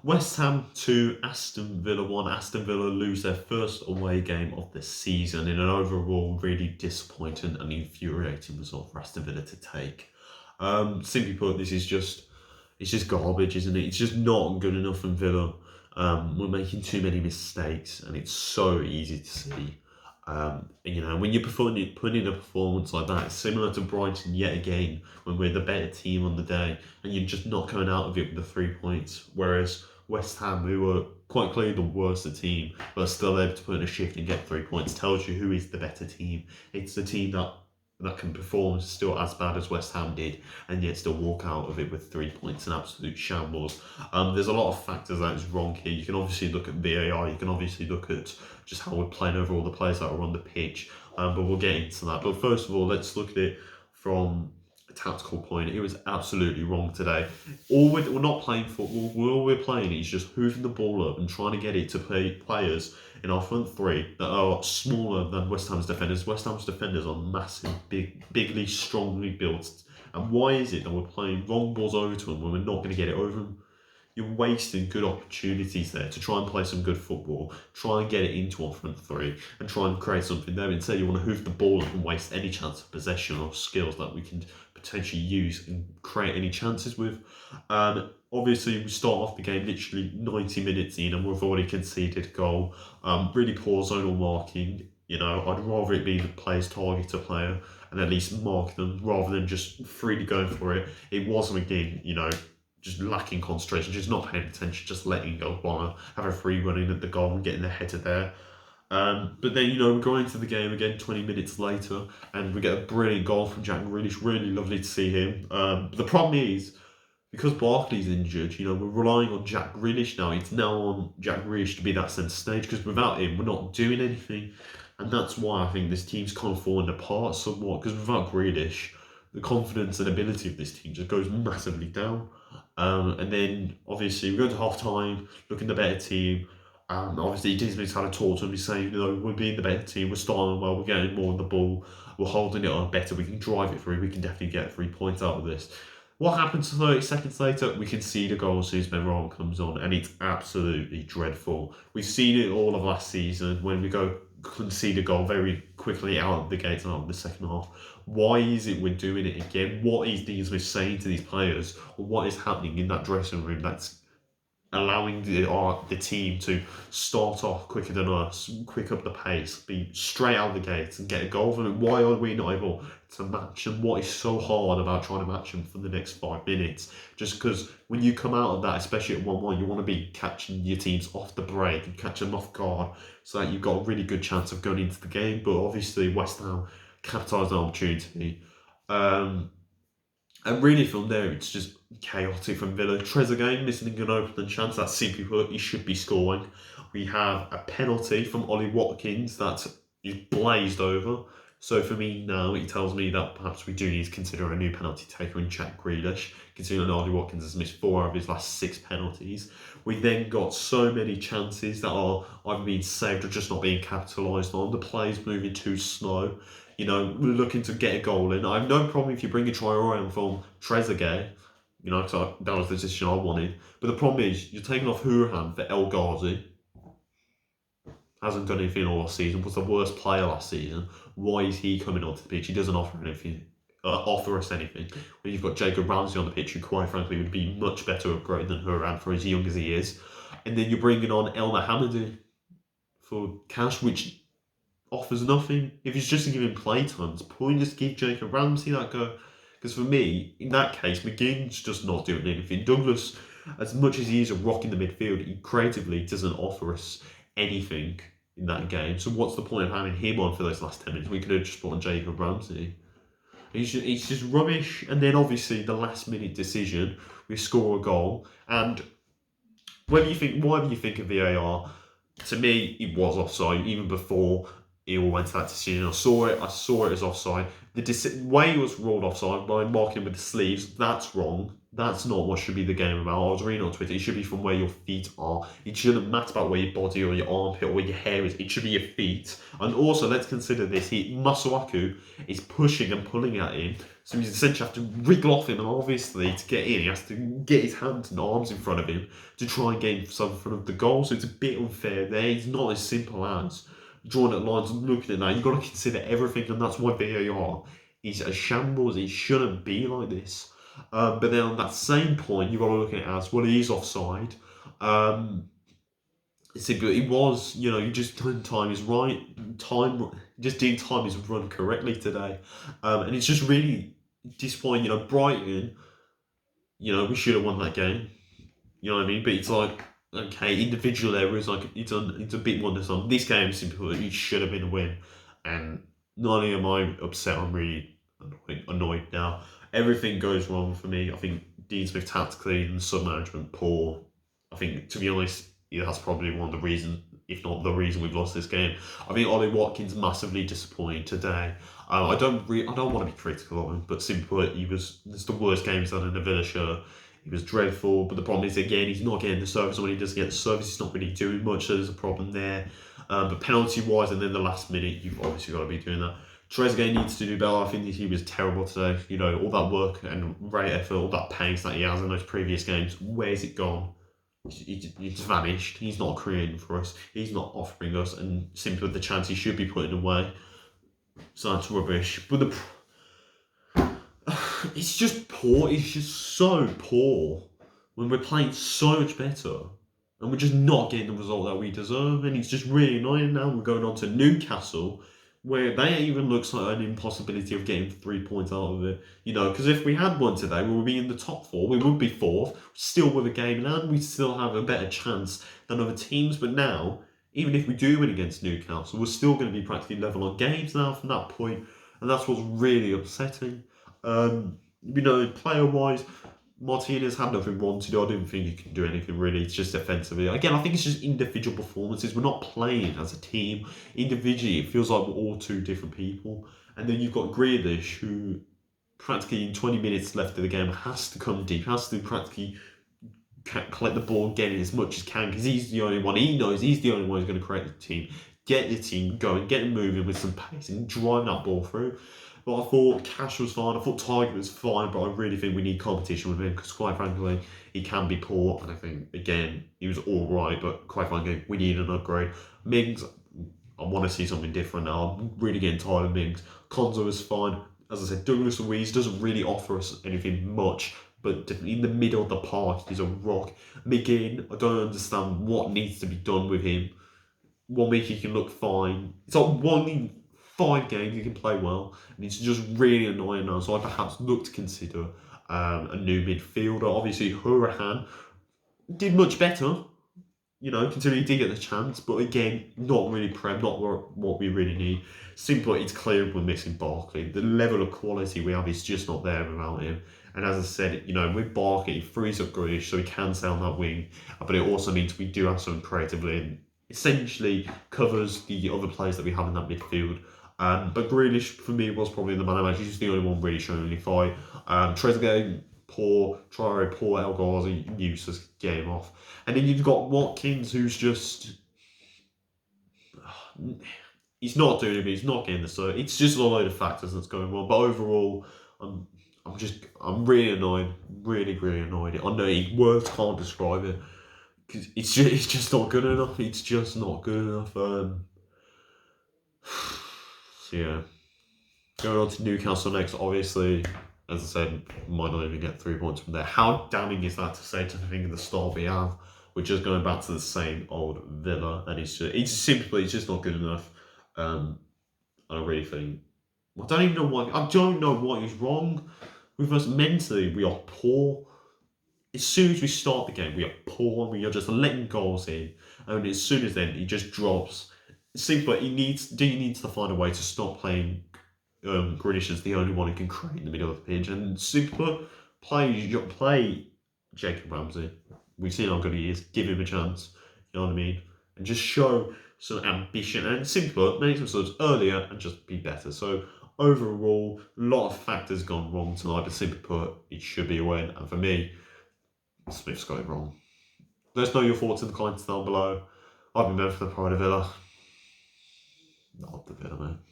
West Ham 2, Aston Villa 1. Aston Villa lose their first away game of the season in an overall really disappointing and infuriating result for Aston Villa to take. Simply put, it's just garbage, isn't it? It's just not good enough from Villa. We're making too many mistakes, and it's so easy to see. When you're putting in a performance like that, it's similar to Brighton yet again, when we're the better team on the day, and you're just not coming out of it with the 3 points. Whereas West Ham, who were quite clearly the worse team, but are still able to put in a shift and get 3 points, tells you who is the better team. It's the team that can perform still as bad as West Ham did, and yet still walk out of it with 3 points, an absolute shambles. There's a lot of factors that is wrong here. You can obviously look at VAR, you can obviously look at just how we're playing over all the players that are on the pitch, but we'll get into that. But first of all, let's look at it from a tactical point. It was absolutely wrong today. We're not playing football. All we're playing is just hooving the ball up and trying to get it to players in our front three that are smaller than West Ham's defenders. West Ham's defenders are massive, bigly, strongly built. And why is it that we're playing wrong balls over to them when we're not going to get it over them? You're wasting good opportunities there to try and play some good football, try and get it into our front three, and try and create something there. Instead, you want to hoof the ball up and waste any chance of possession or skills that we can potentially use and create any chances with. Obviously, we start off the game literally 90 minutes in, and we've already conceded a goal. Really poor zonal marking. I'd rather it be the player's target a player and at least mark them rather than just freely going for it. It wasn't again, just lacking concentration, just not paying attention, just letting go Bonner have a free running at the goal and getting the header there. But then, we go into the game again 20 minutes later and we get a brilliant goal from Jack Grealish. Really lovely to see him. But the problem is, because Barkley's injured, we're relying on Jack Grealish now. It's now on Jack Grealish to be that centre stage, because without him, we're not doing anything. And that's why I think this team's kind of falling apart somewhat, because without Grealish, the confidence and ability of this team just goes massively down. And then obviously we go to half time, looking the better team. Obviously Disney's had a talk to him, he's saying, we're being the better team, we're starting well, we're getting more on the ball, we're holding it up better, we can drive it through, we can definitely get 3 points out of this. What happens 30 seconds later? We concede a goal as soon as Benrahma comes on, and it's absolutely dreadful. We've seen it all of last season when we go concede a goal very quickly out of the gates out of the second half. Why is it we're doing it again? What is these we're saying to these players? Or what is happening in that dressing room that's allowing the team to start off quicker than us, quick up the pace, be straight out the gates and get a goal from them? Why are we not able to match them? What is so hard about trying to match them for the next 5 minutes? Just because when you come out of that, especially at 1-1, you want to be catching your teams off the break and catch them off guard so that you've got a really good chance of going into the game. But obviously West Ham capitalised on the opportunity. And really from there, it's just chaotic from Villa. Trezeguet missing an open chance. That's simply put, he should be scoring. We have a penalty from Ollie Watkins that is blazed over. So for me now, it tells me that perhaps we do need to consider a new penalty taker in Jack Grealish, considering that Ollie Watkins has missed 4 of his last 6 penalties. We then got so many chances that are either being saved or just not being capitalised on. The play's moving too slow. We're looking to get a goal in. I have no problem if you bring a Traore on from Trezeguet, because that was the decision I wanted. But the problem is, you're taking off Hurahan for El Ghazi. Hasn't done anything all season, was the worst player last season. Why is he coming onto the pitch? He doesn't offer us anything. When you've got Jacob Ramsey on the pitch, who quite frankly would be much better upgrade than Hurahan for as young as he is. And then you're bringing on El Mohamedi for cash, which offers nothing. If he's just giving play times, just give Jacob Ramsey that go. Because for me, in that case, McGinn's just not doing anything. Douglas, as much as he is a rock in the midfield, he creatively doesn't offer us anything in that game. So what's the point of having him on for those last 10 minutes? We could have just put on Jacob Ramsey. He's just rubbish. And then obviously the last minute decision, we score a goal. And whatever you think of VAR, to me, it was offside even before it all went to that decision. I saw it as offside. The way it was ruled offside by marking with the sleeves, that's wrong. That's not what should be the game about. I was reading on Twitter, it should be from where your feet are. It shouldn't matter about where your body or your armpit or where your hair is. It should be your feet. And also, let's consider this. Masuaku is pushing and pulling at him. So he's essentially have to wriggle off him. And obviously, to get in, he has to get his hands and arms in front of him to try and get himself in front of the goal. So it's a bit unfair there. It's not as simple as drawing at lines and looking at that. You've got to consider everything. And that's why VAR is a shambles. It shouldn't be like this. But then on that same point, you've got to look at it as, well, he is offside. He was, you just didn't time his just didn't time his run correctly today. And it's just really disappointing. Brighton, we should have won that game. You know what I mean? But it's like, okay, individual errors, like it's a bit more than this game. Simply, it should have been a win. And not only am I upset, I'm really annoyed now. Everything goes wrong for me. I think Dean Smith tactically and sub management poor. I think, to be honest, that's probably one of the reasons, if not the reason, we've lost this game. I think Ollie Watkins massively disappointed today. I don't want to be critical of him, but simply it's the worst game he's done in a Villa shirt. He was dreadful, but the problem is, again, he's not getting the service. When he does get the service, he's not really doing much, so there's a problem there. But penalty-wise, and then the last minute, you've obviously got to be doing that. Trezeguet needs to do better. I think he was terrible today. All that work and great effort, all that pace that he has in those previous games, where's it gone? It's vanished. He's not creating for us. He's not offering us, and simply the chance he should be putting away. So that's rubbish. But it's just poor. It's just so poor when we're playing so much better. And we're just not getting the result that we deserve. And it's just really annoying now. We're going on to Newcastle, where they even looks like an impossibility of getting 3 points out of it. Because if we had one today, we would be in the top four. We would be fourth, still with a game in hand. We'd still have a better chance than other teams. But now, even if we do win against Newcastle, we're still going to be practically level on games now from that point. And that's what's really upsetting. Player-wise, Martinez had nothing wrong to do. I didn't think he could do anything really. It's just defensively. Again, I think it's just individual performances. We're not playing as a team. Individually, it feels like we're all two different people. And then you've got Grealish, who practically in 20 minutes left of the game has to come deep, has to practically collect the ball, get it as much as can, because he's the only one. He knows he's the only one who's going to create the team, get the team going, get it moving with some pace and drive that ball through. But I thought Cash was fine. I thought Tiger was fine, but I really think we need competition with him because, quite frankly, he can be poor. And I think, again, he was all right, but quite frankly, we need an upgrade. Mings, I want to see something different now. I'm really getting tired of Mings. Konzo is fine. As I said, Douglas Luiz doesn't really offer us anything much, but in the middle of the park, he's a rock. McGinn, I don't understand what needs to be done with him. 1 week he can look fine. It's like 5 games he can play well, and it's just really annoying now. So I perhaps look to consider a new midfielder. Obviously, Hurahan did much better, considering he did get the chance, but again, not really not what we really need. Simply, it's clear we're missing Barkley. The level of quality we have is just not there without him. And as I said, with Barkley, it frees up Grealish so he can stay on that wing, but it also means we do have something creatively and essentially covers the other players that we have in that midfield. But Grealish, for me, was probably the man of the match. He's just the only one really showing any fight. Trezeguet, poor. Traore, poor. El Ghazi, useless. Game off. And then you've got Watkins, who's just... He's not doing it, he's not getting the serve. It's just a load of factors that's going wrong. But overall, I'm really annoyed. Really, really annoyed. I know words can't describe it. Because it's just not good enough. It's just not good enough. So yeah, going on to Newcastle next. Obviously, as I said, might not even get 3 points from there. How damning is that to say to think of the start we have? We're just going back to the same old Villa, and it's just not good enough. I really think I don't know what is wrong with us mentally. We are poor. As soon as we start the game, we are poor. We are just letting goals in, and as soon as then he just drops. Simply, he needs to find a way to stop playing Grealish as the only one who can create in the middle of the pitch, and simply play Jacob Ramsey. We've seen how good he is. Give him a chance. You know what I mean? And just show some ambition and simply make some subs earlier and just be better. So overall, a lot of factors gone wrong tonight, but simply put, it should be a win. And for me, Smith's got it wrong. Let us know your thoughts in the comments down below. I've been Ben for the Pride of Villa. Not the Villa, mate.